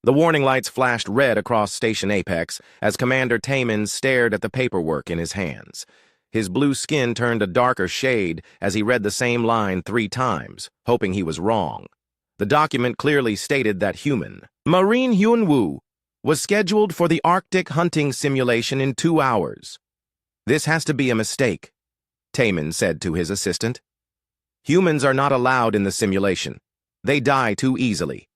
The warning lights flashed red across station apex as Commander Taemin stared at the paperwork in his hands. His blue skin turned a darker shade as he read the same line 3 times, hoping he was wrong. The document clearly stated that human, Marine Hyun-woo, was scheduled for the Arctic hunting simulation in 2 hours. "This has to be a mistake," Taemin said to his assistant. "Humans are not allowed in the simulation. They die too easily."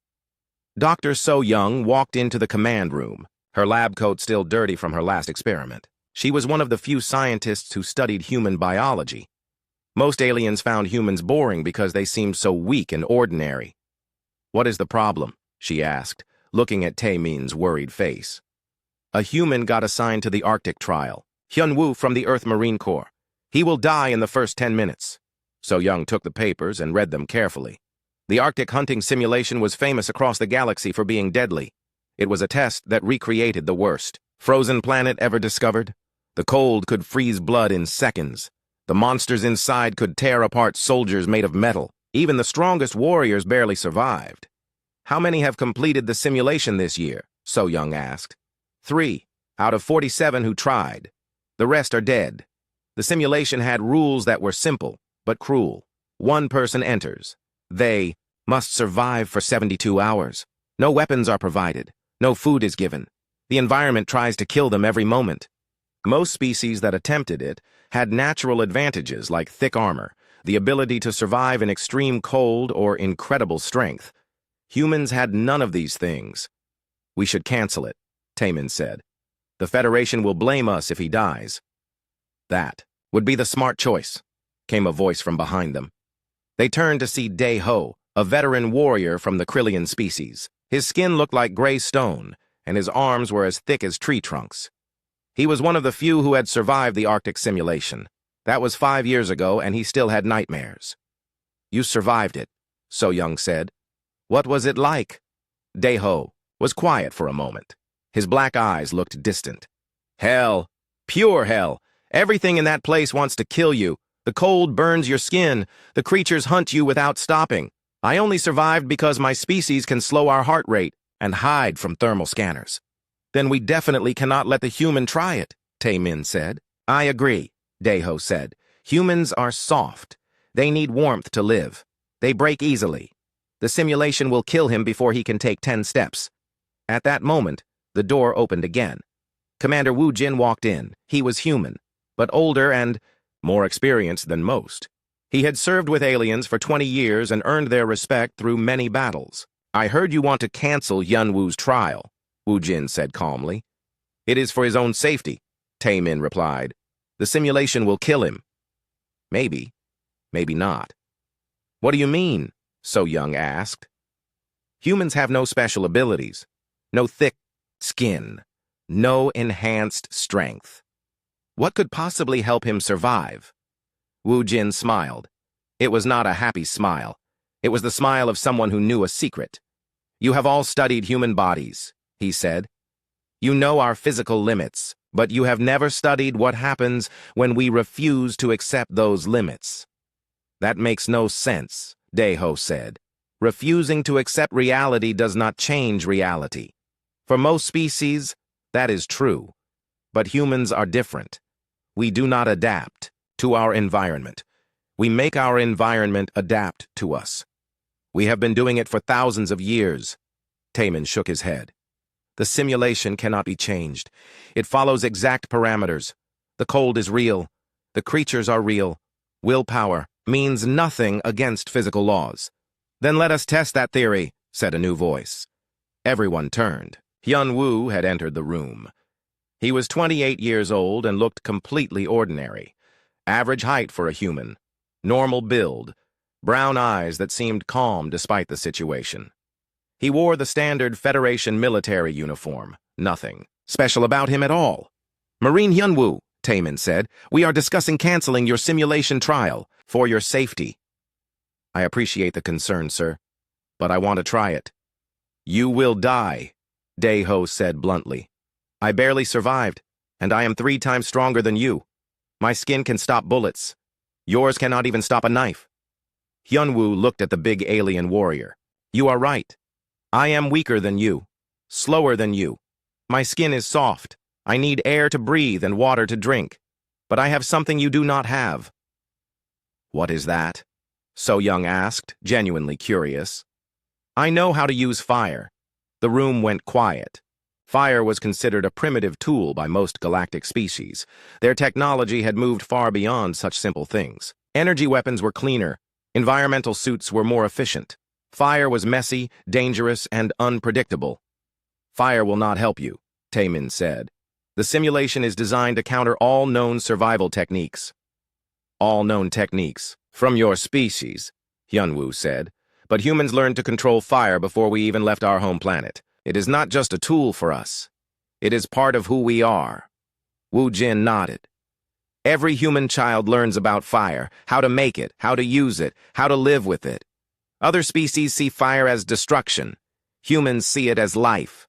Dr. So-young walked into the command room, her lab coat still dirty from her last experiment. She was one of the few scientists who studied human biology. Most aliens found humans boring because they seemed so weak and ordinary. "What is the problem?" she asked, looking at Taemin's worried face. "A human got assigned to the Arctic trial, Hyun-woo from the Earth Marine Corps. He will die in the first 10 minutes. So-young took the papers and read them carefully. The Arctic hunting simulation was famous across the galaxy for being deadly. It was a test that recreated the worst frozen planet ever discovered. The cold could freeze blood in seconds. The monsters inside could tear apart soldiers made of metal. Even the strongest warriors barely survived. "How many have completed the simulation this year?" So-young asked. 3 out of 47 who tried. The rest are dead. The simulation had rules that were simple, but cruel. 1 person enters. They must survive for 72 hours. No weapons are provided. No food is given. The environment tries to kill them every moment. Most species that attempted it had natural advantages like thick armor, the ability to survive in extreme cold, or incredible strength. Humans had none of these things. "We should cancel it," Taemin said. "The Federation will blame us if he dies." "That would be the smart choice," came a voice from behind them. They turned to see Dae-ho, a veteran warrior from the Krillian species. His skin looked like gray stone, and his arms were as thick as tree trunks. He was one of the few who had survived the Arctic simulation. That was 5 years ago, and he still had nightmares. "You survived it," So-young said. "What was it like?" Dae-ho was quiet for a moment. His black eyes looked distant. "Hell. Pure hell. Everything in that place wants to kill you. The cold burns your skin. The creatures hunt you without stopping. I only survived because my species can slow our heart rate and hide from thermal scanners." "Then we definitely cannot let the human try it," Taemin said. "I agree," Dae-ho said. "Humans are soft. They need warmth to live. They break easily. The simulation will kill him before he can take 10 steps. At that moment, the door opened again. Commander Woo-jin walked in. He was human, but older and more experienced than most. He had served with aliens for 20 years and earned their respect through many battles. "I heard you want to cancel Hyun-woo's trial," Woo-jin said calmly. "It is for his own safety," Taemin replied. "The simulation will kill him." "Maybe. Maybe not." "What do you mean?" So-young asked. "Humans have no special abilities. No thick skin. No enhanced strength. What could possibly help him survive?" Woo-jin smiled. It was not a happy smile. It was the smile of someone who knew a secret. "You have all studied human bodies," he said. "You know our physical limits, but you have never studied what happens when we refuse to accept those limits." "That makes no sense," Dae-ho said. "Refusing to accept reality does not change reality. For most species, that is true. But humans are different. We do not adapt to our environment. We make our environment adapt to us. We have been doing it for thousands of years." Taemin shook his head. "The simulation cannot be changed. It follows exact parameters. The cold is real. The creatures are real. Willpower means nothing against physical laws." "Then let us test that theory," said a new voice. Everyone turned. Hyun-woo had entered the room. He was 28 years old and looked completely ordinary. Average height for a human. Normal build. Brown eyes that seemed calm despite the situation. He wore the standard Federation military uniform. Nothing special about him at all. "Marine Hyun-woo," Taemin said, "we are discussing canceling your simulation trial for your safety." "I appreciate the concern, sir, but I want to try it." "You will die," Dae-ho said bluntly. "I barely survived, and I am 3 times stronger than you. My skin can stop bullets. Yours cannot even stop a knife." Hyun-woo looked at the big alien warrior. "You are right. I am weaker than you. Slower than you. My skin is soft. I need air to breathe and water to drink. But I have something you do not have. What is that? So Young asked, genuinely curious. I know how to use fire. The room went quiet. Fire was considered a primitive tool by most galactic species. Their technology had moved far beyond such simple things. Energy weapons were cleaner. Environmental suits were more efficient. Fire was messy, dangerous, and unpredictable. Fire will not help you, Taemin said. The simulation is designed to counter all known survival techniques. All known techniques. From your species, Hyunwoo said. But humans learned to control fire before we even left our home planet. It is not just a tool for us. It is part of who we are. Wu Jin nodded. Every human child learns about fire, how to make it, how to use it, how to live with it. Other species see fire as destruction. Humans see it as life.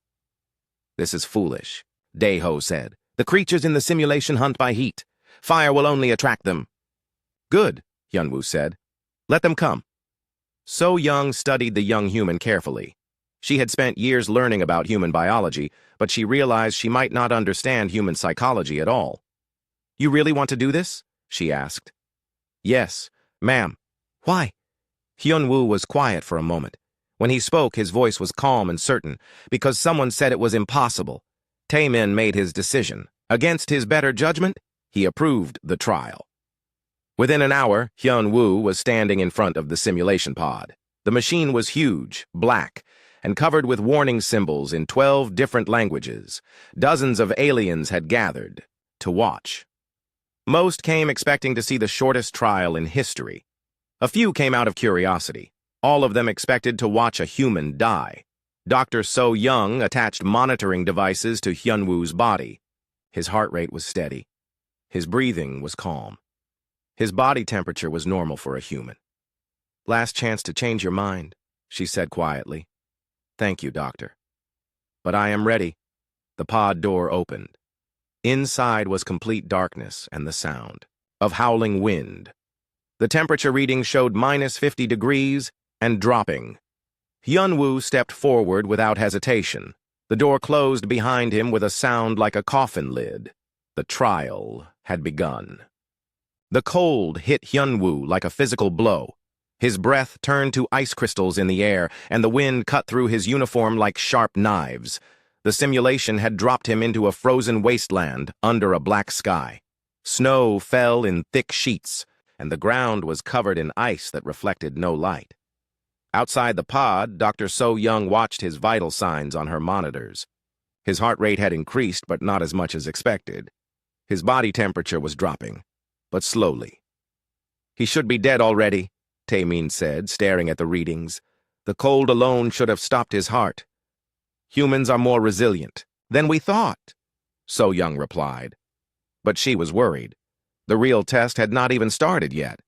This is foolish, Daeho said. The creatures in the simulation hunt by heat. Fire will only attract them. Good, Hyunwoo said. Let them come. So Young studied the young human carefully. She had spent years learning about human biology, but she realized she might not understand human psychology at all. You really want to do this? She asked. Yes, ma'am. Why? Hyunwoo was quiet for a moment. When he spoke, his voice was calm and certain, because someone said it was impossible. Taemin made his decision. Against his better judgment, he approved the trial. Within an hour, Hyunwoo was standing in front of the simulation pod. The machine was huge, black, and covered with warning symbols in 12 different languages. Dozens of aliens had gathered to watch. Most came expecting to see the shortest trial in history. A few came out of curiosity. All of them expected to watch a human die. Dr. So Young attached monitoring devices to Hyunwoo's body. His heart rate was steady. His breathing was calm. His body temperature was normal for a human. Last chance to change your mind, she said quietly. Thank you, Doctor. But I am ready. The pod door opened. Inside was complete darkness and the sound of howling wind. The temperature reading showed -50 degrees and dropping. Hyunwoo stepped forward without hesitation. The door closed behind him with a sound like a coffin lid. The trial had begun. The cold hit Hyunwoo like a physical blow. His breath turned to ice crystals in the air, and the wind cut through his uniform like sharp knives. The simulation had dropped him into a frozen wasteland under a black sky. Snow fell in thick sheets, and the ground was covered in ice that reflected no light. Outside the pod, Dr. So Young watched his vital signs on her monitors. His heart rate had increased, but not as much as expected. His body temperature was dropping, but slowly. He should be dead already, Taemin said, staring at the readings. The cold alone should have stopped his heart. Humans are more resilient than we thought, So Young replied. But she was worried. The real test had not even started yet.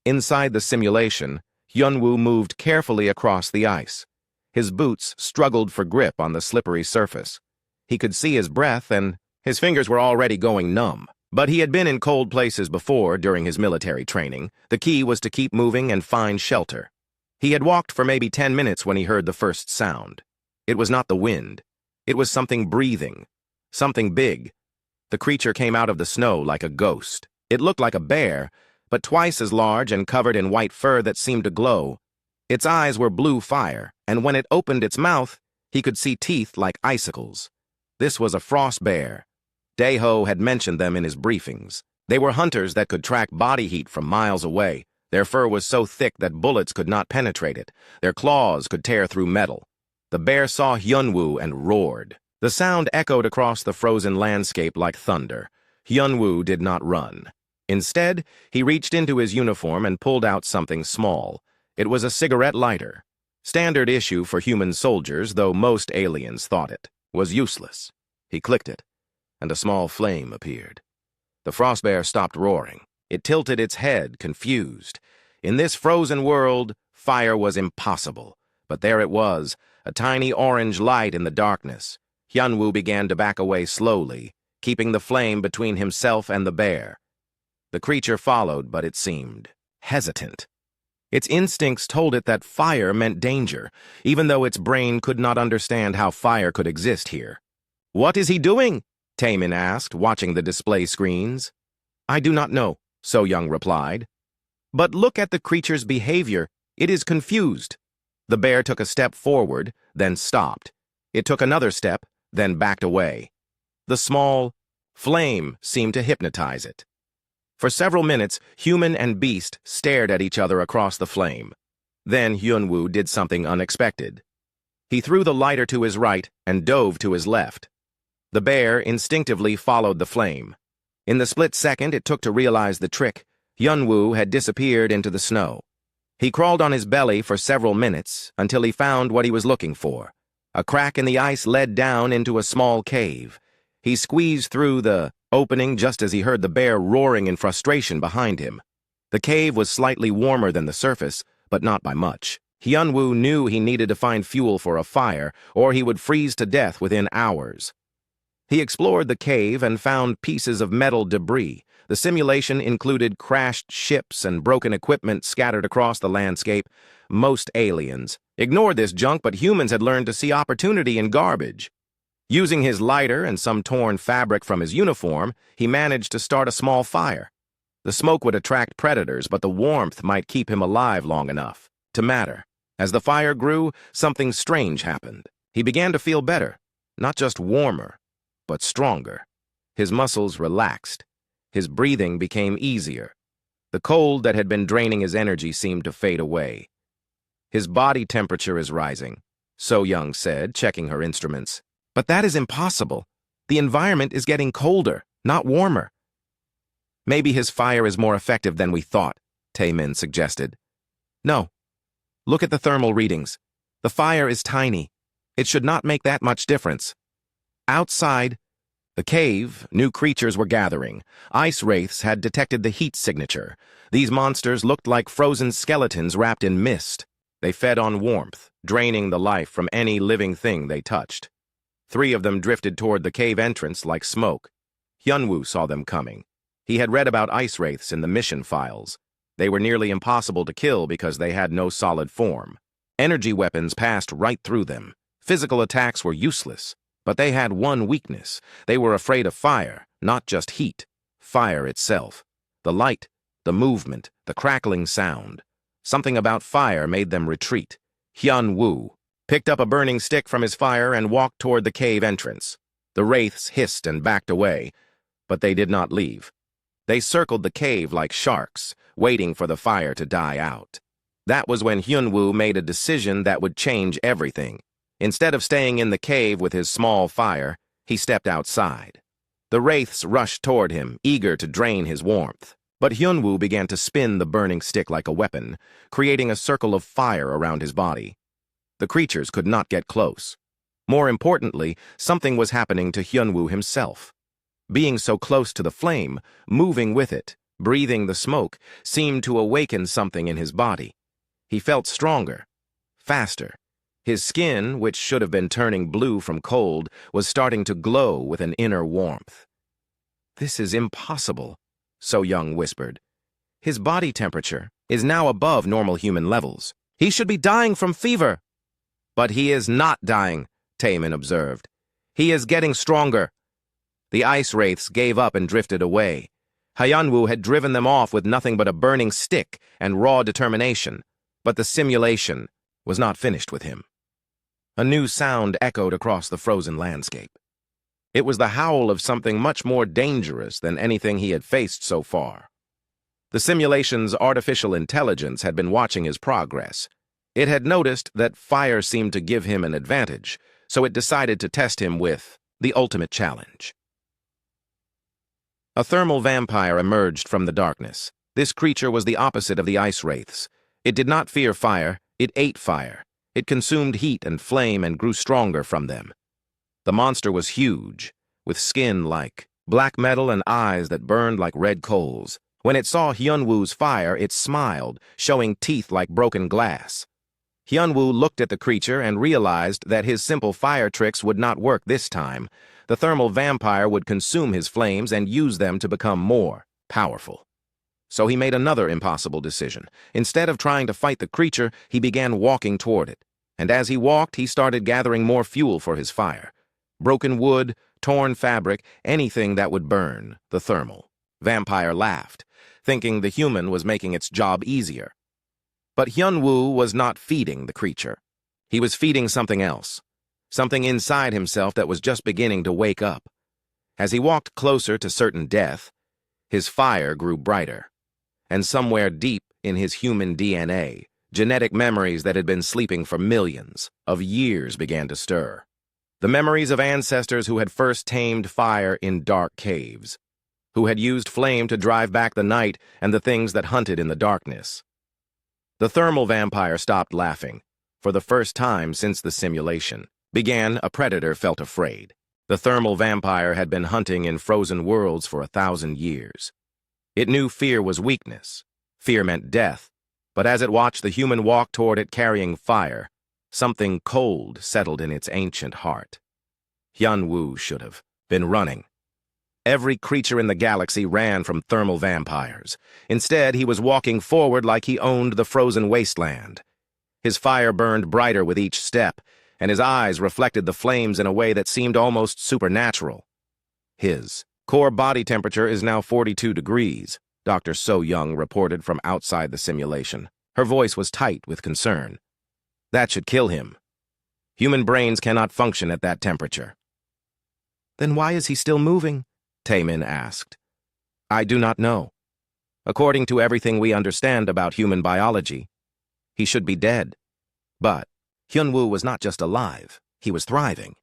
Inside the simulation, Hyunwoo moved carefully across the ice. His boots struggled for grip on the slippery surface. He could see his breath, and his fingers were already going numb. But he had been in cold places before during his military training. The key was to keep moving and find shelter. He had walked for maybe 10 minutes when he heard the first sound. It was not the wind. It was something breathing. Something big. The creature came out of the snow like a ghost. It looked like a bear, but twice as large and covered in white fur that seemed to glow. Its eyes were blue fire, and when it opened its mouth, he could see teeth like icicles. This was a frost bear. Daeho had mentioned them in his briefings. They were hunters that could track body heat from miles away. Their fur was so thick that bullets could not penetrate it. Their claws could tear through metal. The bear saw Hyunwoo and roared. The sound echoed across the frozen landscape like thunder. Hyunwoo did not run. Instead, he reached into his uniform and pulled out something small. It was a cigarette lighter. Standard issue for human soldiers, though most aliens thought it was useless. He clicked it, and a small flame appeared. The frost bear stopped roaring. It tilted its head, confused. In this frozen world, fire was impossible. But there it was, a tiny orange light in the darkness. Hyunwoo began to back away slowly, keeping the flame between himself and the bear. The creature followed, but it seemed hesitant. Its instincts told it that fire meant danger, even though its brain could not understand how fire could exist here. "What is he doing?" Taemin asked, watching the display screens. "I do not know," So-young replied. "But look at the creature's behavior. It is confused." The bear took a step forward, then stopped. It took another step, then backed away. The small flame seemed to hypnotize it. For several minutes, human and beast stared at each other across the flame. Then Hyunwoo did something unexpected. He threw the lighter to his right and dove to his left. The bear instinctively followed the flame. In the split second it took to realize the trick, Hyunwoo had disappeared into the snow. He crawled on his belly for several minutes until he found what he was looking for. A crack in the ice led down into a small cave. He squeezed through the opening just as he heard the bear roaring in frustration behind him. The cave was slightly warmer than the surface, but not by much. Hyunwoo knew he needed to find fuel for a fire, or he would freeze to death within hours. He explored the cave and found pieces of metal debris. The simulation included crashed ships and broken equipment scattered across the landscape. Most aliens ignored this junk, but humans had learned to see opportunity in garbage. Using his lighter and some torn fabric from his uniform, he managed to start a small fire. The smoke would attract predators, but the warmth might keep him alive long enough to matter. As the fire grew, something strange happened. He began to feel better, not just warmer, but stronger. His muscles relaxed. His breathing became easier. The cold that had been draining his energy seemed to fade away. "His body temperature is rising," So-young said, checking her instruments. "But that is impossible. The environment is getting colder, not warmer." "Maybe his fire is more effective than we thought," Taemin suggested. "No. Look at the thermal readings. The fire is tiny. It should not make that much difference." Outside the cave, new creatures were gathering. Ice wraiths had detected the heat signature. These monsters looked like frozen skeletons wrapped in mist. They fed on warmth, draining the life from any living thing they touched. 3 of them drifted toward the cave entrance like smoke. Hyunwoo saw them coming. He had read about ice wraiths in the mission files. They were nearly impossible to kill because they had no solid form. Energy weapons passed right through them. Physical attacks were useless. But they had one weakness. They were afraid of fire, not just heat. Fire itself. The light, the movement, the crackling sound. Something about fire made them retreat. Hyunwoo picked up a burning stick from his fire and walked toward the cave entrance. The wraiths hissed and backed away, but they did not leave. They circled the cave like sharks, waiting for the fire to die out. That was when Hyunwoo made a decision that would change everything. Instead of staying in the cave with his small fire, he stepped outside. The wraiths rushed toward him, eager to drain his warmth. But Hyunwoo began to spin the burning stick like a weapon, creating a circle of fire around his body. The creatures could not get close. More importantly, something was happening to Hyunwoo himself. Being so close to the flame, moving with it, breathing the smoke, seemed to awaken something in his body. He felt stronger, faster. His skin, which should have been turning blue from cold, was starting to glow with an inner warmth. "This is impossible," So-young whispered. "His body temperature is now above normal human levels. He should be dying from fever." "But he is not dying," Taemin observed. "He is getting stronger." The ice wraiths gave up and drifted away. Hyunwoo had driven them off with nothing but a burning stick and raw determination, but the simulation was not finished with him. A new sound echoed across the frozen landscape. It was the howl of something much more dangerous than anything he had faced so far. The simulation's artificial intelligence had been watching his progress. It had noticed that fire seemed to give him an advantage, so it decided to test him with the ultimate challenge. A thermal vampire emerged from the darkness. This creature was the opposite of the ice wraiths. It did not fear fire, it ate fire. It consumed heat and flame and grew stronger from them. The monster was huge, with skin like black metal and eyes that burned like red coals. When it saw Hyunwoo's fire, it smiled, showing teeth like broken glass. Hyunwoo looked at the creature and realized that his simple fire tricks would not work this time. The thermal vampire would consume his flames and use them to become more powerful. So he made another impossible decision. Instead of trying to fight the creature, he began walking toward it. And as he walked, he started gathering more fuel for his fire. Broken wood, torn fabric, anything that would burn, the thermal vampire laughed, thinking the human was making its job easier. But Hyun-woo was not feeding the creature. He was feeding something else, something inside himself that was just beginning to wake up. As he walked closer to certain death, his fire grew brighter. And somewhere deep in his human DNA, genetic memories that had been sleeping for millions of years began to stir. The memories of ancestors who had first tamed fire in dark caves, who had used flame to drive back the night and the things that hunted in the darkness. The thermal vampire stopped laughing. For the first time since the simulation began, a predator felt afraid. The thermal vampire had been hunting in frozen worlds for 1,000 years. It knew fear was weakness. Fear meant death. But as it watched the human walk toward it carrying fire, something cold settled in its ancient heart. Hyun-woo should have been running. Every creature in the galaxy ran from thermal vampires. Instead, he was walking forward like he owned the frozen wasteland. His fire burned brighter with each step, and his eyes reflected the flames in a way that seemed almost supernatural. His core body temperature is now 42 degrees, Dr. So-young reported from outside the simulation. Her voice was tight with concern. That should kill him. Human brains cannot function at that temperature. Then why is he still moving? Taemin asked. I do not know. According to everything we understand about human biology, he should be dead. But Hyun-woo was not just alive, he was thriving.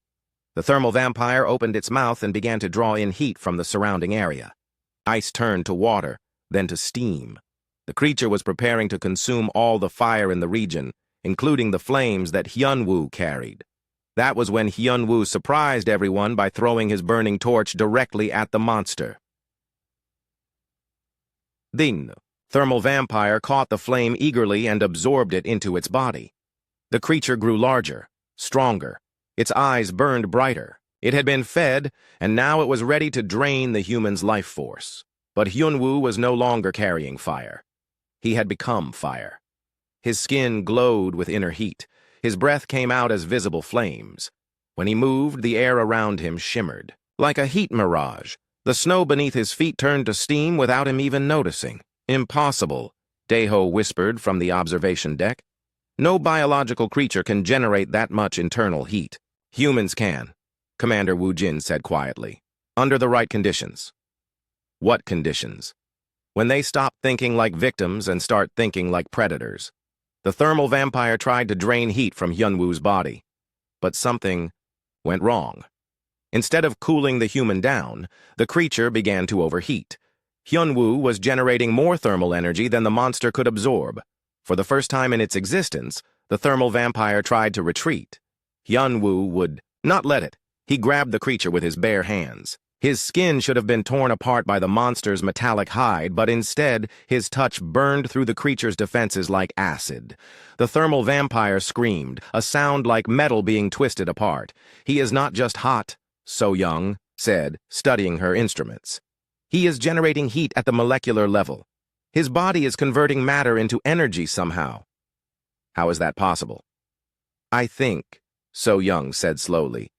The thermal vampire opened its mouth and began to draw in heat from the surrounding area. Ice turned to water, then to steam. The creature was preparing to consume all the fire in the region, including the flames that Hyun-woo carried. That was when Hyun-woo surprised everyone by throwing his burning torch directly at the monster. The thermal vampire caught the flame eagerly and absorbed it into its body. The creature grew larger, stronger. Its eyes burned brighter. It had been fed, and now it was ready to drain the human's life force. But Hyun-woo was no longer carrying fire. He had become fire. His skin glowed with inner heat. His breath came out as visible flames. When he moved, the air around him shimmered. Like a heat mirage, the snow beneath his feet turned to steam without him even noticing. Impossible, Daeho whispered from the observation deck. No biological creature can generate that much internal heat. Humans can, Commander Woo Jin said quietly. Under the right conditions. What conditions? When they stop thinking like victims and start thinking like predators. The thermal vampire tried to drain heat from Hyun-woo's body. But something went wrong. Instead of cooling the human down, the creature began to overheat. Hyun-woo was generating more thermal energy than the monster could absorb. For the first time in its existence, the thermal vampire tried to retreat. Hyun-woo would not let it. He grabbed the creature with his bare hands. His skin should have been torn apart by the monster's metallic hide, but instead, his touch burned through the creature's defenses like acid. The thermal vampire screamed, a sound like metal being twisted apart. He is not just hot, So-young said, studying her instruments. He is generating heat at the molecular level. His body is converting matter into energy somehow. How is that possible? I think, So-young said slowly.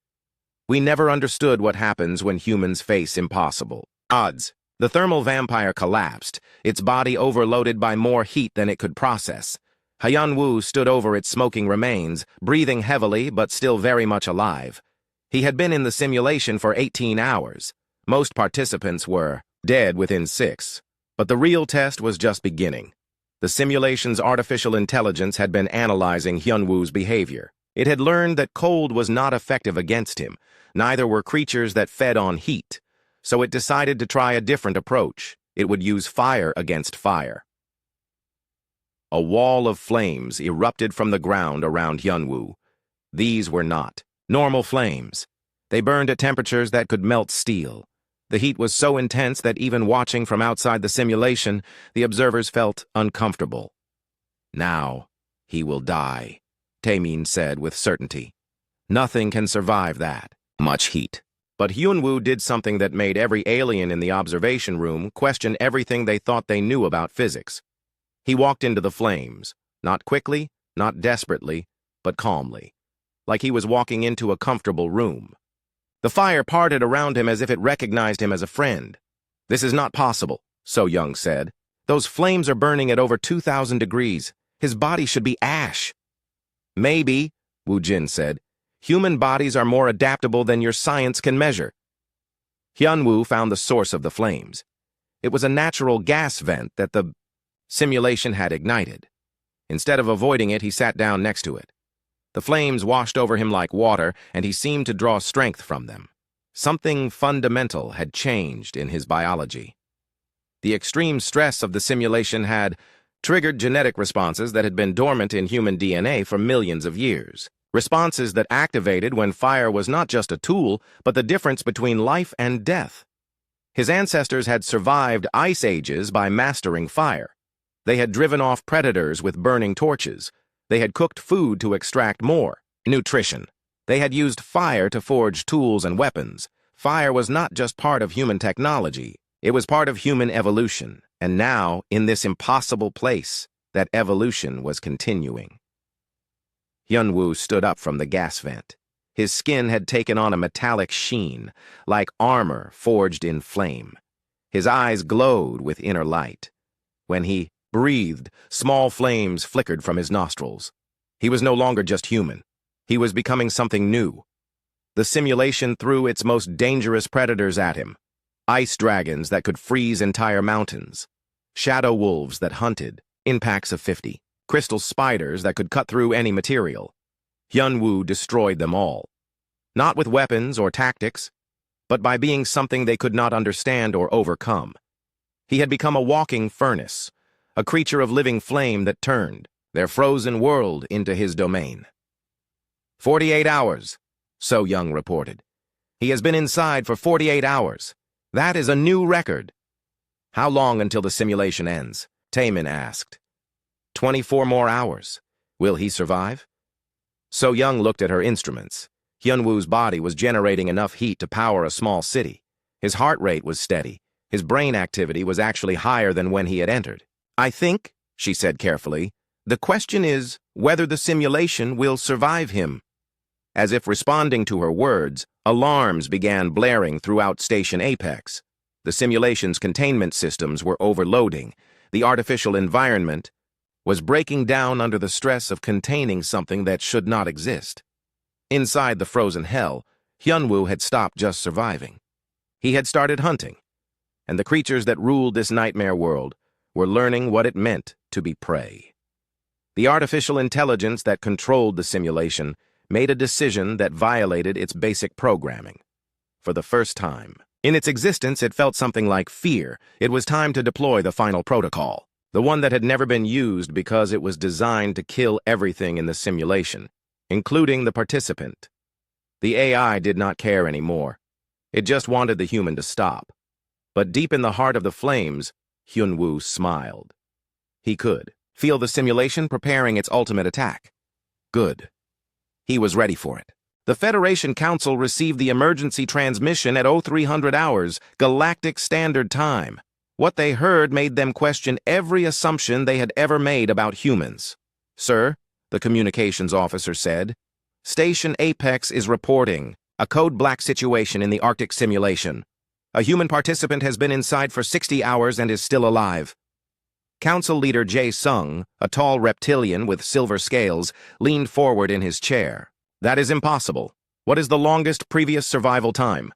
We never understood what happens when humans face impossible odds. The thermal vampire collapsed, its body overloaded by more heat than it could process. Hyun-woo stood over its smoking remains, breathing heavily but still very much alive. He had been in the simulation for 18 hours. Most participants were dead within 6. But the real test was just beginning. The simulation's artificial intelligence had been analyzing Hyun-woo's behavior. It had learned that cold was not effective against him. Neither were creatures that fed on heat. So it decided to try a different approach. It would use fire against fire. A wall of flames erupted from the ground around Hyun-woo. These were not normal flames. They burned at temperatures that could melt steel. The heat was so intense that even watching from outside the simulation, the observers felt uncomfortable. Now, he will die, Taemin said with certainty. Nothing can survive that much heat. But Hyunwoo did something that made every alien in the observation room question everything they thought they knew about physics. He walked into the flames, not quickly, not desperately, but calmly, like he was walking into a comfortable room. The fire parted around him as if it recognized him as a friend. "This is not possible," So Young said. "Those flames are burning at over 2,000 degrees. His body should be ash." "Maybe," Wu Jin said. "Human bodies are more adaptable than your science can measure." Hyunwoo found the source of the flames. It was a natural gas vent that the simulation had ignited. Instead of avoiding it, he sat down next to it. The flames washed over him like water, and he seemed to draw strength from them. Something fundamental had changed in his biology. The extreme stress of the simulation had triggered genetic responses that had been dormant in human DNA for millions of years. Responses that activated when fire was not just a tool, but the difference between life and death. His ancestors had survived ice ages by mastering fire. They had driven off predators with burning torches. They had cooked food to extract more nutrition. They had used fire to forge tools and weapons. Fire was not just part of human technology, it was part of human evolution. And now, in this impossible place, that evolution was continuing. Hyunwoo stood up from the gas vent. His skin had taken on a metallic sheen, like armor forged in flame. His eyes glowed with inner light. When he breathed, small flames flickered from his nostrils. He was no longer just human. He was becoming something new. The simulation threw its most dangerous predators at him. Ice dragons that could freeze entire mountains. Shadow wolves that hunted, in packs of 50. Crystal spiders that could cut through any material. Hyunwoo destroyed them all. Not with weapons or tactics, but by being something they could not understand or overcome. He had become a walking furnace, a creature of living flame that turned their frozen world into his domain. 48 hours, So Young reported. He has been inside for 48 hours. That is a new record. How long until the simulation ends? Taemin asked. 24 more hours. Will he survive? So Young looked at her instruments. Hyunwoo's body was generating enough heat to power a small city. His heart rate was steady. His brain activity was actually higher than when he had entered. "I think," she said carefully, "the question is whether the simulation will survive him." As if responding to her words, alarms began blaring throughout Station Apex. The simulation's containment systems were overloading. The artificial environment was breaking down under the stress of containing something that should not exist. Inside the frozen hell, Hyunwoo had stopped just surviving. He had started hunting, and the creatures that ruled this nightmare world were learning what it meant to be prey. The artificial intelligence that controlled the simulation made a decision that violated its basic programming. For the first time in its existence, it felt something like fear. It was time to deploy the final protocol, the one that had never been used because it was designed to kill everything in the simulation, including the participant. The AI did not care anymore. It just wanted the human to stop. But deep in the heart of the flames, Hyunwoo smiled. He could feel the simulation preparing its ultimate attack. Good. He was ready for it. The Federation Council received the emergency transmission at 0300 hours, Galactic Standard Time. What they heard made them question every assumption they had ever made about humans. "Sir," the communications officer said, "Station Apex is reporting a code black situation in the Arctic simulation. A human participant has been inside for 60 hours and is still alive." Council leader Jae Sung, a tall reptilian with silver scales, leaned forward in his chair. "That is impossible. What is the longest previous survival time?"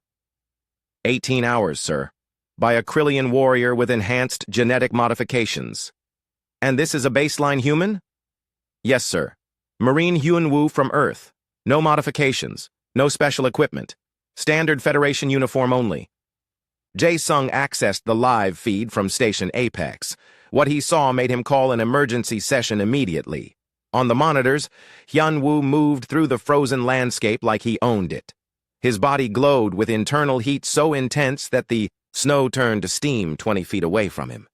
18 hours, sir. By a Krillian warrior with enhanced genetic modifications. "And this is a baseline human?" "Yes, sir. Marine Hyunwoo from Earth. No modifications. No special equipment. Standard Federation uniform only." Jae Sung accessed the live feed from Station Apex. What he saw made him call an emergency session immediately. On the monitors, Hyunwoo moved through the frozen landscape like he owned it. His body glowed with internal heat so intense that the snow turned to steam 20 feet away from him.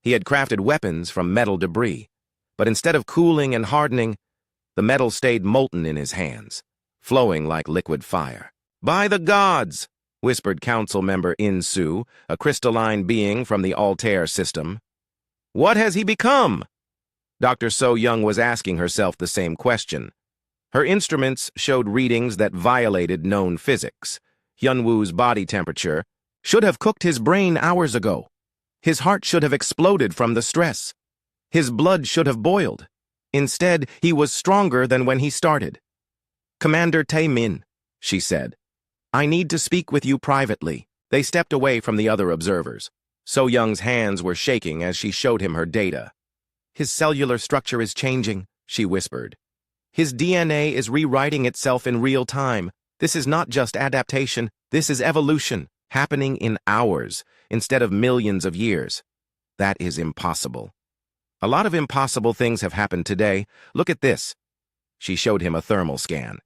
He had crafted weapons from metal debris, but instead of cooling and hardening, the metal stayed molten in his hands, flowing like liquid fire. "By the gods!" whispered Council Member Insu, a crystalline being from the Altair system. What has he become? Dr. So Young was asking herself the same question. Her instruments showed readings that violated known physics. Hyunwoo's body temperature should have cooked his brain hours ago. His heart should have exploded from the stress. His blood should have boiled. Instead, he was stronger than when he started. Commander Tae-min, she said, I need to speak with you privately. They stepped away from the other observers. So Young's hands were shaking as she showed him her data. His cellular structure is changing, she whispered. His DNA is rewriting itself in real time. This is not just adaptation, this is evolution, happening in hours instead of millions of years. That is impossible. A lot of impossible things have happened today. Look at this. She showed him a thermal scan.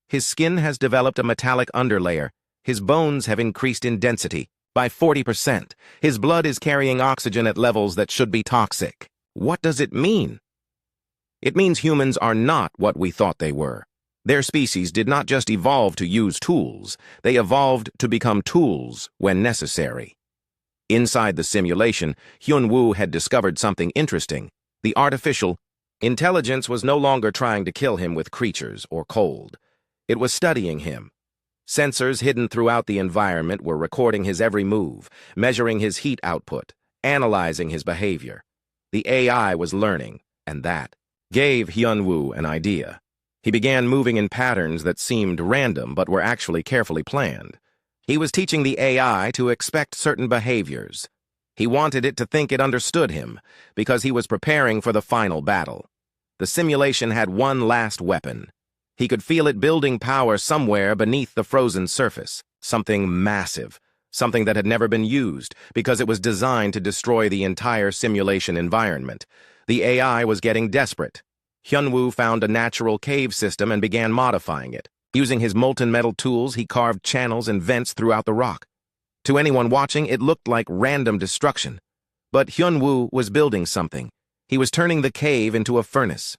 His skin has developed a metallic underlayer. His bones have increased in density by 40%. His blood is carrying oxygen at levels that should be toxic. What does it mean? It means humans are not what we thought they were. Their species did not just evolve to use tools, they evolved to become tools when necessary. Inside the simulation, Hyunwoo had discovered something interesting. The artificial intelligence was no longer trying to kill him with creatures or cold. It was studying him. Sensors hidden throughout the environment were recording his every move, measuring his heat output, analyzing his behavior. The AI was learning, and that gave Hyunwoo an idea. He began moving in patterns that seemed random but were actually carefully planned. He was teaching the AI to expect certain behaviors. He wanted it to think it understood him, because he was preparing for the final battle. The simulation had one last weapon. He could feel it building power somewhere beneath the frozen surface, something massive, something that had never been used, because it was designed to destroy the entire simulation environment. The AI was getting desperate. Hyunwoo found a natural cave system and began modifying it. Using his molten metal tools, he carved channels and vents throughout the rock. To anyone watching, it looked like random destruction. But Hyunwoo was building something. He was turning the cave into a furnace.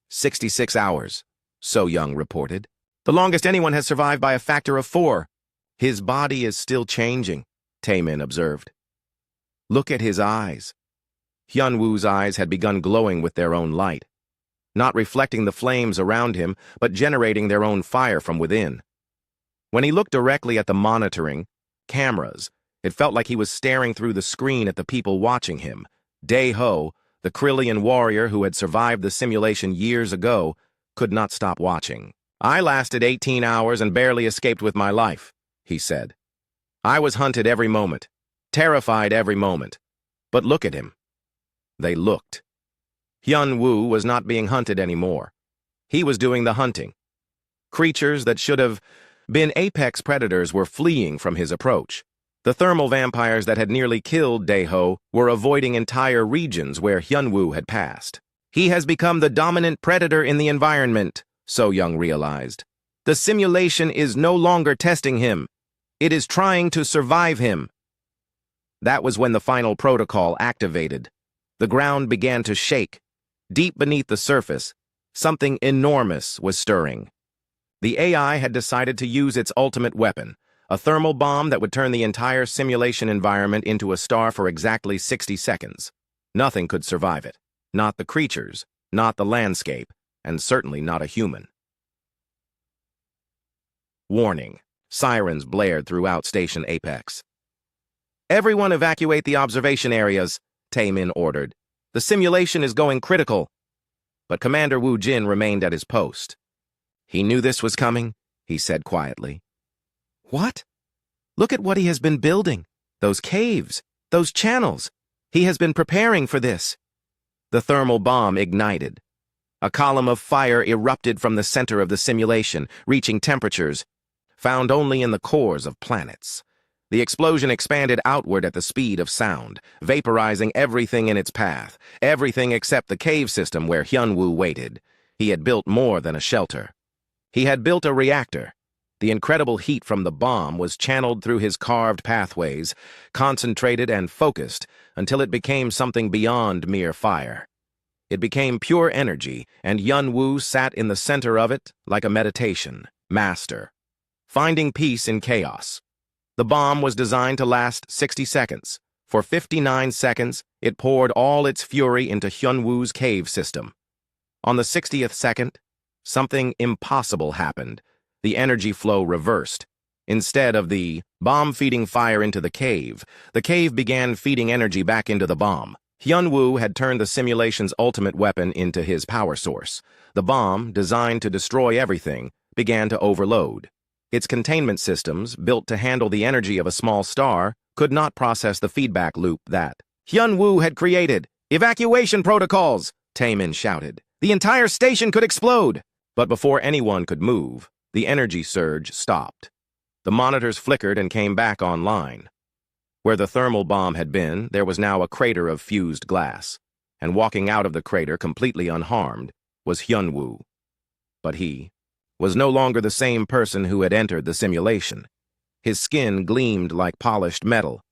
66 hours, So Young reported. The longest anyone has survived by a factor of 4. His body is still changing, Tae-min observed. Look at his eyes. Hyunwoo's eyes had begun glowing with their own light, not reflecting the flames around him, but generating their own fire from within. When he looked directly at the monitoring cameras, it felt like he was staring through the screen at the people watching him. Dae-ho, the Krillian warrior who had survived the simulation years ago, could not stop watching. I lasted 18 hours and barely escaped with my life, he said. I was hunted every moment, terrified every moment. But look at him. They looked. Hyunwoo was not being hunted anymore. He was doing the hunting. Creatures that should have been apex predators were fleeing from his approach. The thermal vampires that had nearly killed Dae-ho were avoiding entire regions where Hyunwoo had passed. He has become the dominant predator in the environment, So Young realized. The simulation is no longer testing him. It is trying to survive him. That was when the final protocol activated. The ground began to shake. Deep beneath the surface, something enormous was stirring. The AI had decided to use its ultimate weapon, a thermal bomb that would turn the entire simulation environment into a star for exactly 60 seconds. Nothing could survive it. Not the creatures, not the landscape, and certainly not a human. Warning. Sirens blared throughout Station Apex. Everyone evacuate the observation areas, Tae-min ordered. The simulation is going critical. But Commander Woo Jin remained at his post. He knew this was coming, he said quietly. What? Look at what he has been building. Those caves, those channels. He has been preparing for this. The thermal bomb ignited. A column of fire erupted from the center of the simulation, reaching temperatures found only in the cores of planets. The explosion expanded outward at the speed of sound, vaporizing everything in its path, everything except the cave system where Hyunwoo waited. He had built more than a shelter. He had built a reactor. The incredible heat from the bomb was channeled through his carved pathways, concentrated and focused until it became something beyond mere fire. It became pure energy, and Hyunwoo sat in the center of it like a meditation, master, finding peace in chaos. The bomb was designed to last 60 seconds. For 59 seconds, it poured all its fury into Hyunwoo's cave system. On the 60th second, something impossible happened. The energy flow reversed. Instead of the bomb feeding fire into the cave began feeding energy back into the bomb. Hyunwoo had turned the simulation's ultimate weapon into his power source. The bomb, designed to destroy everything, began to overload. Its containment systems, built to handle the energy of a small star, could not process the feedback loop that Hyunwoo had created. "Evacuation protocols!" Taemin shouted. "The entire station could explode!" But before anyone could move, the energy surge stopped. The monitors flickered and came back online. Where the thermal bomb had been, there was now a crater of fused glass, and walking out of the crater completely unharmed was Hyunwoo. But he was no longer the same person who had entered the simulation. His skin gleamed like polished metal.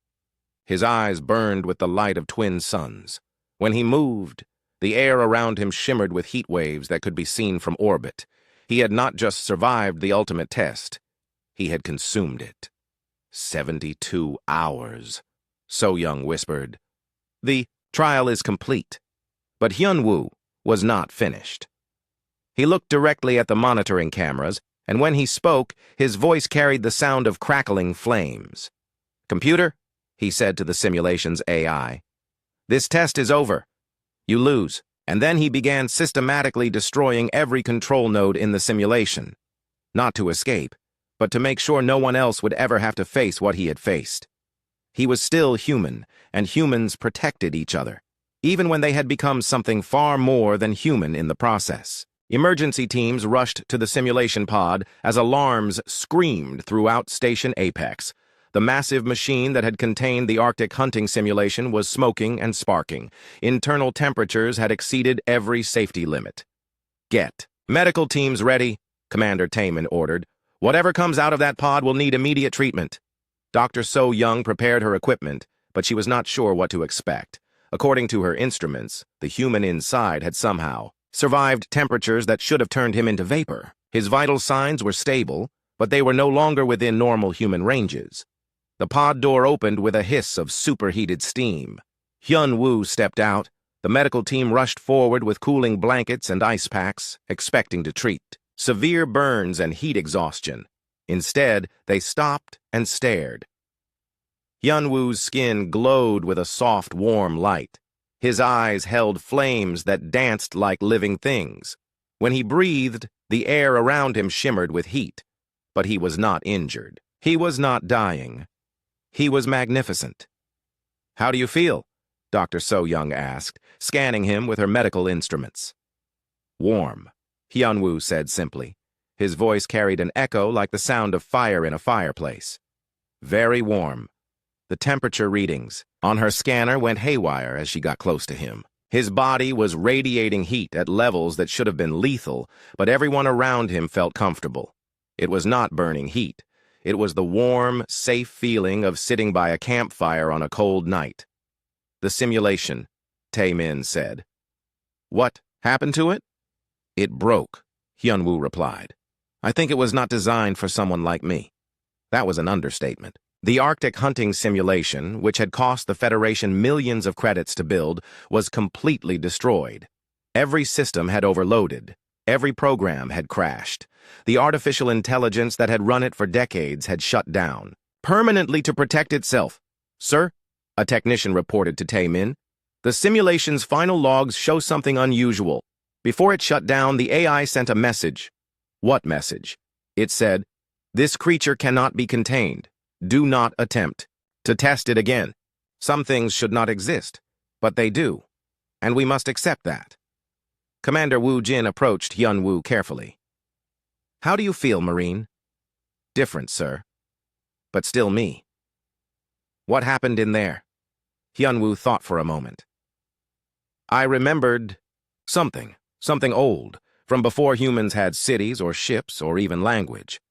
His eyes burned with the light of twin suns. When he moved, the air around him shimmered with heat waves that could be seen from orbit. He had not just survived the ultimate test, he had consumed it. 72 hours, So Young whispered. The trial is complete. But Hyunwoo was not finished. He looked directly at the monitoring cameras, and when he spoke, his voice carried the sound of crackling flames. "Computer," he said to the simulation's AI, "this test is over. You lose." And then he began systematically destroying every control node in the simulation. Not to escape, but to make sure no one else would ever have to face what he had faced. He was still human, and humans protected each other, even when they had become something far more than human in the process. Emergency teams rushed to the simulation pod as alarms screamed throughout Station Apex. The massive machine that had contained the Arctic hunting simulation was smoking and sparking. Internal temperatures had exceeded every safety limit. "Get medical teams ready," Commander Taemin ordered. "Whatever comes out of that pod will need immediate treatment." Dr. So Young prepared her equipment, but she was not sure what to expect. According to her instruments, the human inside had somehow survived temperatures that should have turned him into vapor. His vital signs were stable, but they were no longer within normal human ranges. The pod door opened with a hiss of superheated steam. Hyunwoo stepped out. The medical team rushed forward with cooling blankets and ice packs, expecting to treat severe burns and heat exhaustion. Instead, they stopped and stared. Hyunwoo's skin glowed with a soft, warm light. His eyes held flames that danced like living things. When he breathed, the air around him shimmered with heat. But he was not injured. He was not dying. He was magnificent. "How do you feel?" Dr. So Young asked, scanning him with her medical instruments. "Warm," Hyunwoo said simply. His voice carried an echo like the sound of fire in a fireplace. "Very warm." The temperature readings on her scanner went haywire as she got close to him. His body was radiating heat at levels that should have been lethal, but everyone around him felt comfortable. It was not burning heat. It was the warm, safe feeling of sitting by a campfire on a cold night. "The simulation," Taemin said. "What happened to it?" "It broke," Hyunwoo replied. "I think it was not designed for someone like me." That was an understatement. The Arctic hunting simulation, which had cost the Federation millions of credits to build, was completely destroyed. Every system had overloaded. Every program had crashed. The artificial intelligence that had run it for decades had shut down, permanently to protect itself. "Sir," a technician reported to Taemin, "the simulation's final logs show something unusual. Before it shut down, the AI sent a message." "What message?" It said, "This creature cannot be contained. Do not attempt to test it again. Some things should not exist, but they do, and we must accept that." Commander Woo Jin approached Hyunwoo carefully. "How do you feel, Marine?" "Different, sir. But still me." "What happened in there?" Hyunwoo thought for a moment. "I remembered something old, from before humans had cities or ships or even language.